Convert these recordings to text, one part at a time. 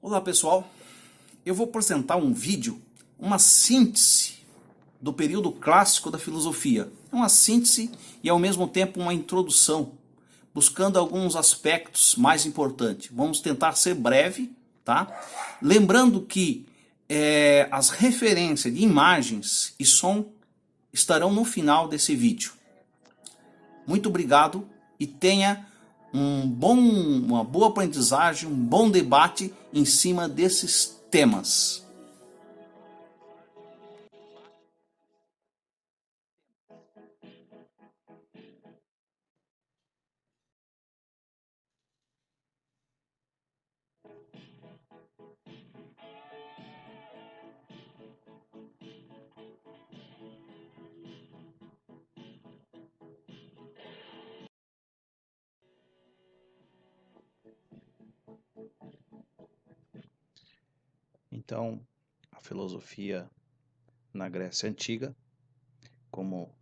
Olá pessoal, eu vou apresentar um vídeo, uma síntese do período clássico da filosofia. É uma síntese e ao mesmo tempo uma introdução, buscando alguns aspectos mais importantes. Vamos tentar ser breve, tá? Lembrando que as referências de imagens e som estarão no final desse vídeo. Muito obrigado e tenha uma boa aprendizagem, um bom debate em cima desses temas. Então, a filosofia na Grécia Antiga, como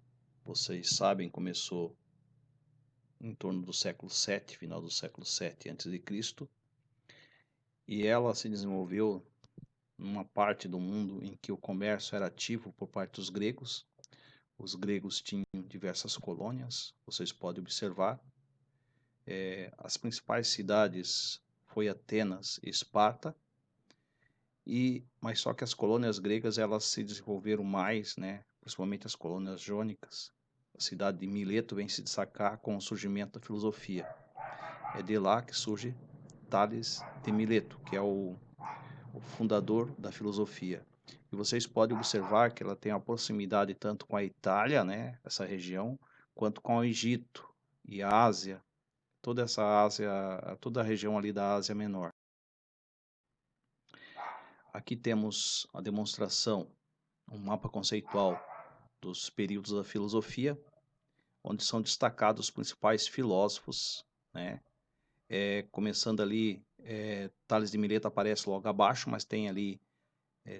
vocês sabem, começou em torno do século VII, final do século VII a.C., e ela se desenvolveu numa parte do mundo em que o comércio era ativo por parte dos gregos. Os gregos tinham diversas colônias, vocês podem observar. As principais cidades foi Atenas e Esparta, mas só que as colônias gregas elas se desenvolveram mais, né? Principalmente as colônias jônicas. A cidade de Mileto vem se destacar com o surgimento da filosofia. É de lá que surge Tales de Mileto, que é o fundador da filosofia. E vocês podem observar que ela tem uma proximidade tanto com a Itália, né, essa região, quanto com o Egito e a Ásia, toda essa Ásia, toda a região ali da Ásia Menor. Aqui temos a demonstração, um mapa conceitual dos períodos da filosofia, onde são destacados os principais filósofos, né? Começando ali, Tales de Mileto aparece logo abaixo, mas tem ali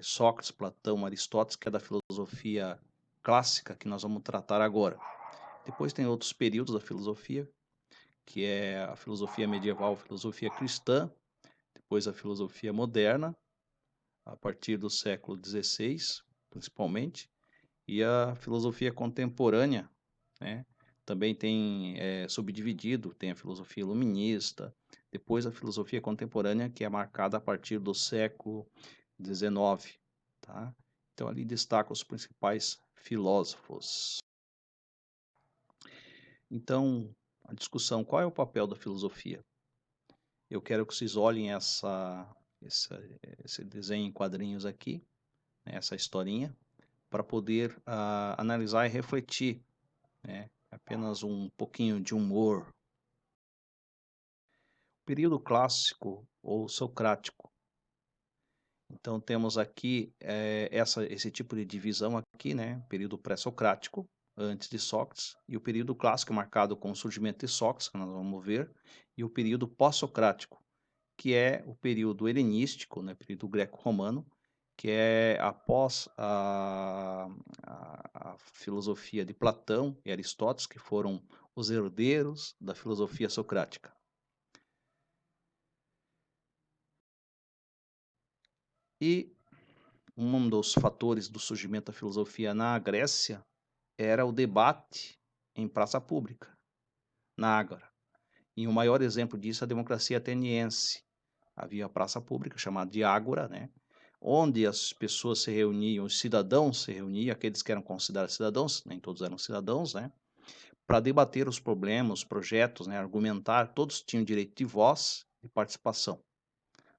Sócrates, Platão, Aristóteles, que é da filosofia clássica que nós vamos tratar agora. Depois tem outros períodos da filosofia, que é a filosofia medieval, a filosofia cristã, depois a filosofia moderna, a partir do século XVI, principalmente, e a filosofia contemporânea, né? Também tem subdividido, tem a filosofia iluminista, depois a filosofia contemporânea, que é marcada a partir do século XIX, tá? Então ali destaca os principais filósofos. Então, a discussão, qual é o papel da filosofia? Eu quero que vocês olhem esse desenho em quadrinhos aqui, né, essa historinha, para poder analisar e refletir, né? Apenas um pouquinho de humor. Período clássico ou socrático. Então temos aqui esse tipo de divisão aqui, né? Período pré-socrático, antes de Sócrates, e o período clássico marcado com o surgimento de Sócrates, que nós vamos ver, e o período pós-socrático, que é o período helenístico, né? Período greco-romano, que é após a filosofia de Platão e Aristóteles, que foram os herdeiros da filosofia socrática. E um dos fatores do surgimento da filosofia na Grécia era o debate em praça pública, na Ágora. E o maior exemplo disso é a democracia ateniense. Havia a praça pública chamada de Ágora, né? Onde as pessoas se reuniam, os cidadãos se reuniam, aqueles que eram considerados cidadãos, nem todos eram cidadãos, né? Para debater os problemas, os projetos, né? Argumentar, todos tinham direito de voz e participação.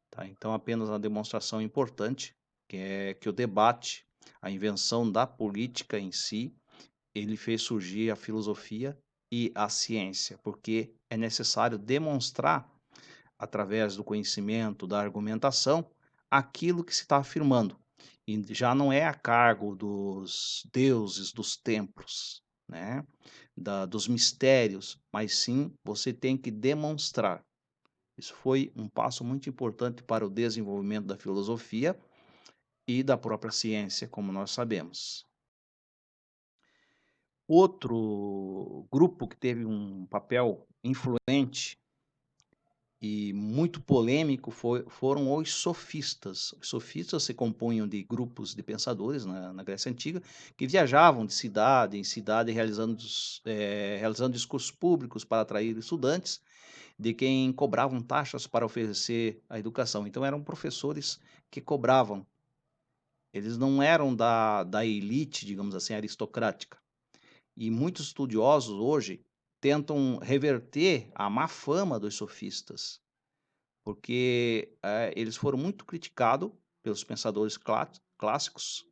Tá? Então, apenas uma demonstração importante, que é que o debate, a invenção da política em si, ele fez surgir a filosofia e a ciência, porque é necessário demonstrar, através do conhecimento, da argumentação, aquilo que se está afirmando. E já não é a cargo dos deuses, dos templos, né? Dos mistérios, mas sim você tem que demonstrar. Isso foi um passo muito importante para o desenvolvimento da filosofia e da própria ciência, como nós sabemos. Outro grupo que teve um papel influente e muito polêmico foram os sofistas. Os sofistas se compunham de grupos de pensadores na Grécia Antiga que viajavam de cidade em cidade realizando discursos públicos para atrair estudantes de quem cobravam taxas para oferecer a educação. Então eram professores que cobravam. Eles não eram da elite, digamos assim, aristocrática. E muitos estudiosos hoje tentam reverter a má fama dos sofistas, porque eles foram muito criticados pelos pensadores clássicos,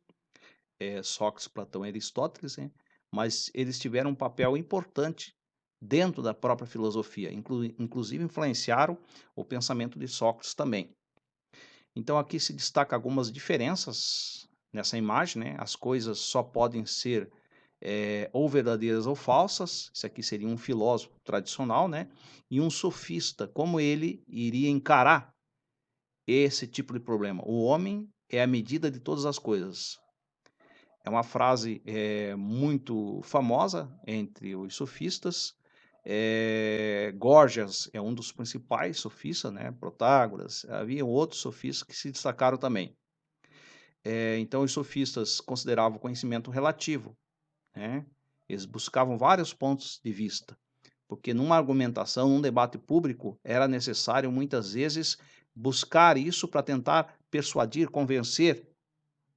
Sócrates, Platão e Aristóteles, né? Mas eles tiveram um papel importante dentro da própria filosofia, inclusive influenciaram o pensamento de Sócrates também. Então aqui se destaca algumas diferenças nessa imagem, né? As coisas só podem ser ou verdadeiras ou falsas. Isso aqui seria um filósofo tradicional, né? E um sofista, como ele iria encarar esse tipo de problema. O homem é a medida de todas as coisas. É uma frase muito famosa entre os sofistas. Górgias é um dos principais sofistas, né? Protágoras. Havia outros sofistas que se destacaram também. Então, os sofistas consideravam o conhecimento relativo, né? Eles buscavam vários pontos de vista, porque numa argumentação, num debate público, era necessário muitas vezes buscar isso para tentar persuadir, convencer,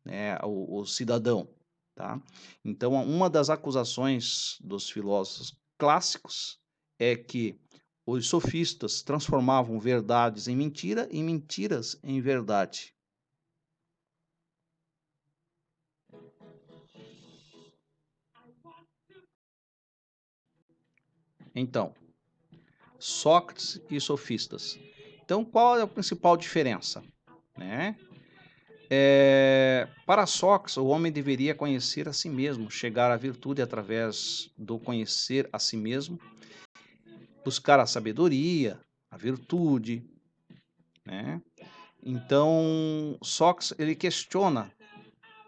né, o cidadão. Tá? Então, uma das acusações dos filósofos clássicos é que os sofistas transformavam verdades em mentira e mentiras em verdade. Então, Sócrates e sofistas. Então, qual é a principal diferença? Né? Para Sócrates, o homem deveria conhecer a si mesmo, chegar à virtude através do conhecer a si mesmo, buscar a sabedoria, a virtude, né? Então, Sócrates, ele questiona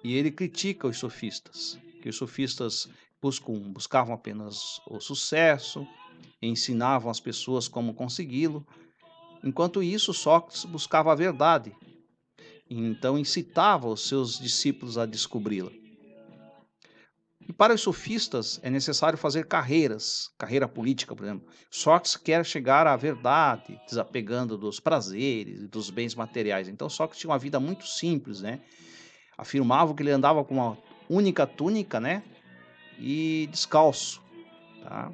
e ele critica os sofistas, que os sofistas buscavam apenas o sucesso, ensinavam as pessoas como consegui-lo. Enquanto isso, Sócrates buscava a verdade, então incitava os seus discípulos a descobri-la. E para os sofistas é necessário fazer carreira política, por exemplo. Sócrates quer chegar à verdade, desapegando dos prazeres e dos bens materiais. Então Sócrates tinha uma vida muito simples, né? Afirmava que ele andava com uma única túnica, né? E descalço, tá?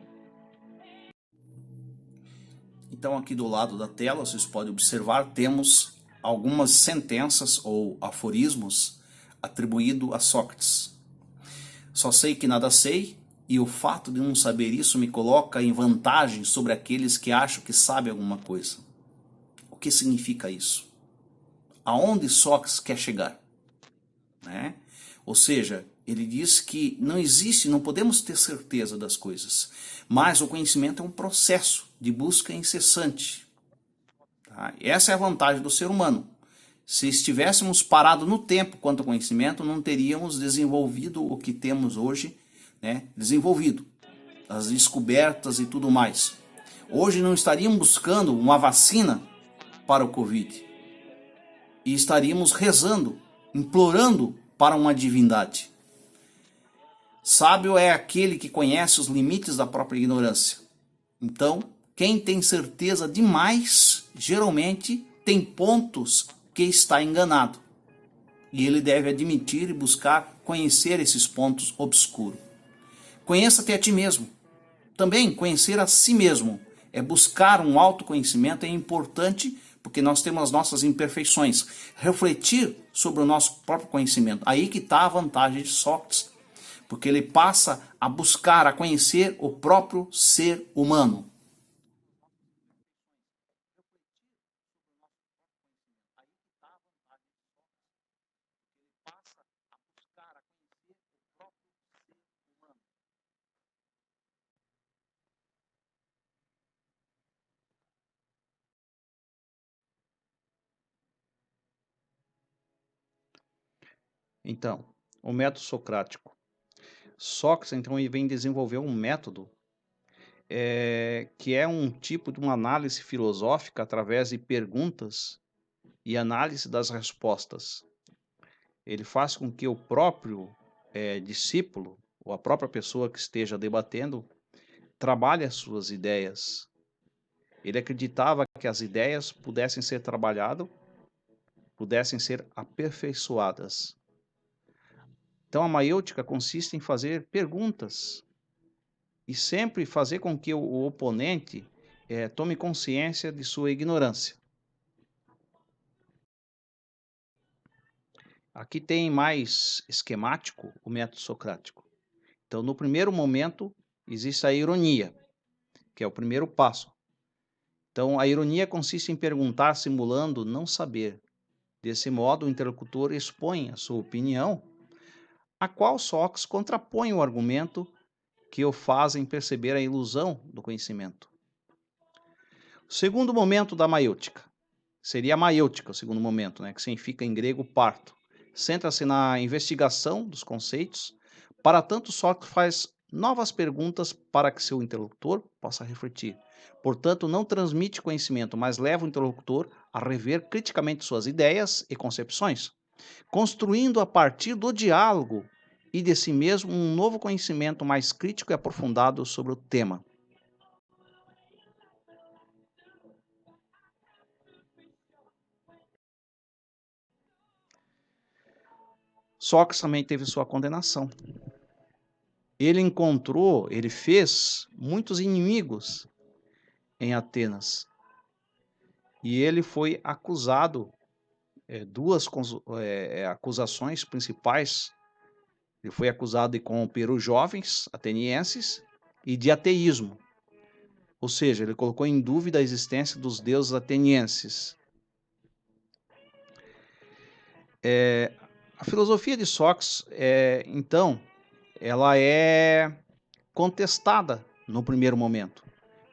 Então, aqui do lado da tela, vocês podem observar, temos algumas sentenças ou aforismos atribuídos a Sócrates. Só sei que nada sei, e o fato de não saber isso me coloca em vantagem sobre aqueles que acham que sabem alguma coisa. O que significa isso? Aonde Sócrates quer chegar? Né? Ou seja, ele diz que não existe, não podemos ter certeza das coisas, mas o conhecimento é um processo de busca incessante. Tá? Essa é a vantagem do ser humano. Se estivéssemos parados no tempo quanto ao conhecimento, não teríamos desenvolvido o que temos hoje, né? Desenvolvido, as descobertas e tudo mais. Hoje não estaríamos buscando uma vacina para o Covid e estaríamos rezando, implorando para uma divindade. Sábio é aquele que conhece os limites da própria ignorância. Então, quem tem certeza demais, geralmente tem pontos que está enganado. E ele deve admitir e buscar conhecer esses pontos obscuros. Conheça-te a ti mesmo. Também conhecer a si mesmo é buscar um autoconhecimento, é importante porque nós temos as nossas imperfeições. Refletir sobre o nosso próprio conhecimento. Aí que está a vantagem de Sócrates, porque ele passa a buscar, a conhecer o próprio ser humano. Então, o método socrático. Sócrates, então, ele vem desenvolver um método que é um tipo de uma análise filosófica através de perguntas e análise das respostas. Ele faz com que o próprio discípulo, ou a própria pessoa que esteja debatendo, trabalhe as suas ideias. Ele acreditava que as ideias pudessem ser trabalhadas, pudessem ser aperfeiçoadas. Então, a maiêutica consiste em fazer perguntas e sempre fazer com que o oponente tome consciência de sua ignorância. Aqui tem mais esquemático o método socrático. Então, no primeiro momento, existe a ironia, que é o primeiro passo. Então, a ironia consiste em perguntar simulando não saber. Desse modo, o interlocutor expõe a sua opinião, a qual Sócrates contrapõe o argumento que o fazem perceber a ilusão do conhecimento. O segundo momento da maiêutica seria a maiêutica, o segundo momento, que significa em grego parto. Centra-se na investigação dos conceitos. Para tanto, Sócrates faz novas perguntas para que seu interlocutor possa refletir. Portanto, não transmite conhecimento, mas leva o interlocutor a rever criticamente suas ideias e concepções, construindo a partir do diálogo e de si mesmo um novo conhecimento mais crítico e aprofundado sobre o tema. Sócrates também teve sua condenação. Ele fez muitos inimigos em Atenas. E ele foi acusado, duas acusações principais. Ele foi acusado de corromper os jovens atenienses e de ateísmo. Ou seja, ele colocou em dúvida a existência dos deuses atenienses. A filosofia de Sócrates, então, ela é contestada no primeiro momento.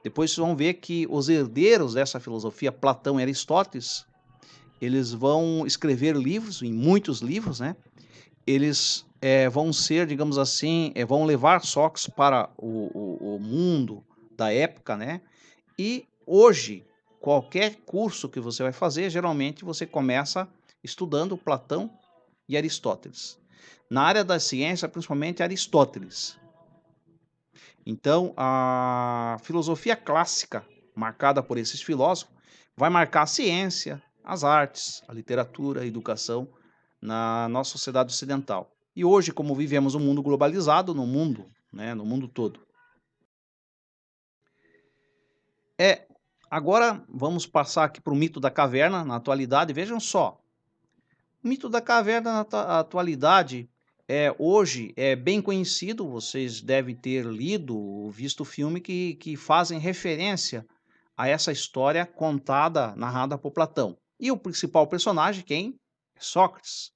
Depois vocês vão ver que os herdeiros dessa filosofia, Platão e Aristóteles, eles vão escrever livros, em muitos livros, Eles vão ser, digamos assim, vão levar Sócrates para o mundo da época, E hoje, qualquer curso que você vai fazer, geralmente você começa estudando Platão e Aristóteles. Na área da ciência, principalmente Aristóteles. Então, a filosofia clássica, marcada por esses filósofos, vai marcar a ciência, as artes, a literatura, a educação na nossa sociedade ocidental. E hoje, como vivemos um mundo globalizado, no mundo todo. Agora vamos passar aqui para o mito da caverna na atualidade. Vejam só, o mito da caverna na atualidade hoje é bem conhecido, vocês devem ter lido ou visto o filme que fazem referência a essa história contada, narrada por Platão. E o principal personagem, quem? Sócrates.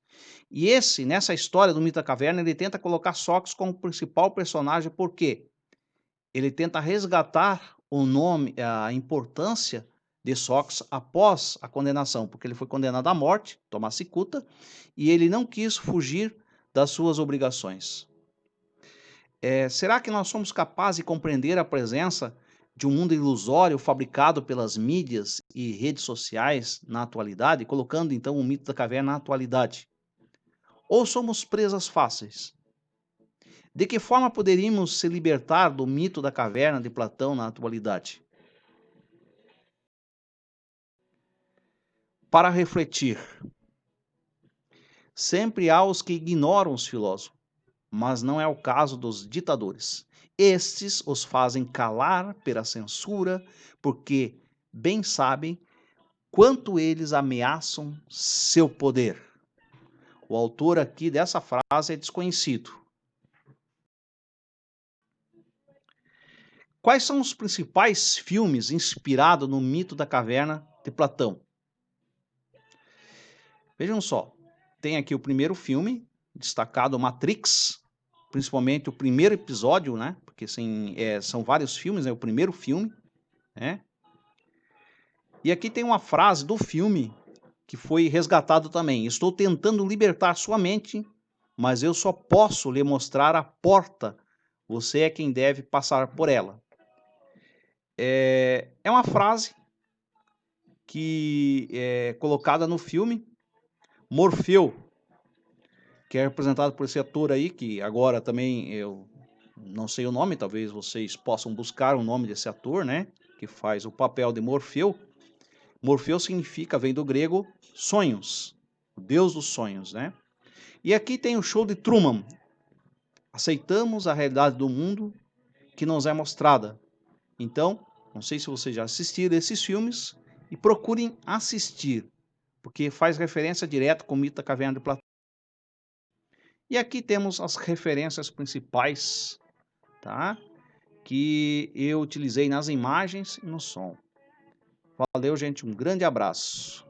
E nessa história do mito da caverna, ele tenta colocar Sócrates como principal personagem, por quê? Ele tenta resgatar o nome, a importância de Sócrates após a condenação, porque ele foi condenado à morte, tomar cicuta, e ele não quis fugir das suas obrigações. Será que nós somos capazes de compreender a presença de um mundo ilusório fabricado pelas mídias e redes sociais na atualidade, colocando então o mito da caverna na atualidade? Ou somos presas fáceis? De que forma poderíamos se libertar do mito da caverna de Platão na atualidade? Para refletir, sempre há os que ignoram os filósofos, mas não é o caso dos ditadores. Estes os fazem calar pela censura, porque bem sabem quanto eles ameaçam seu poder. O autor aqui dessa frase é desconhecido. Quais são os principais filmes inspirados no mito da caverna de Platão? Vejam só, tem aqui o primeiro filme, destacado Matrix, principalmente o primeiro episódio, porque são vários filmes, o primeiro filme, E aqui tem uma frase do filme que foi resgatado também. Estou tentando libertar sua mente, mas eu só posso lhe mostrar a porta. Você é quem deve passar por ela. É uma frase que é colocada no filme Morfeu, que é representado por esse ator aí, que agora também eu não sei o nome, talvez vocês possam buscar o nome desse ator, né? Que faz o papel de Morfeu. Morfeu significa, vem do grego, sonhos, o deus dos sonhos, né? E aqui tem o show de Truman. Aceitamos a realidade do mundo que nos é mostrada. Então, não sei se vocês já assistiram esses filmes e procurem assistir, porque faz referência direta com o mito da caverna de Platão. E aqui temos as referências principais, tá? Que eu utilizei nas imagens e no som. Valeu, gente, um grande abraço.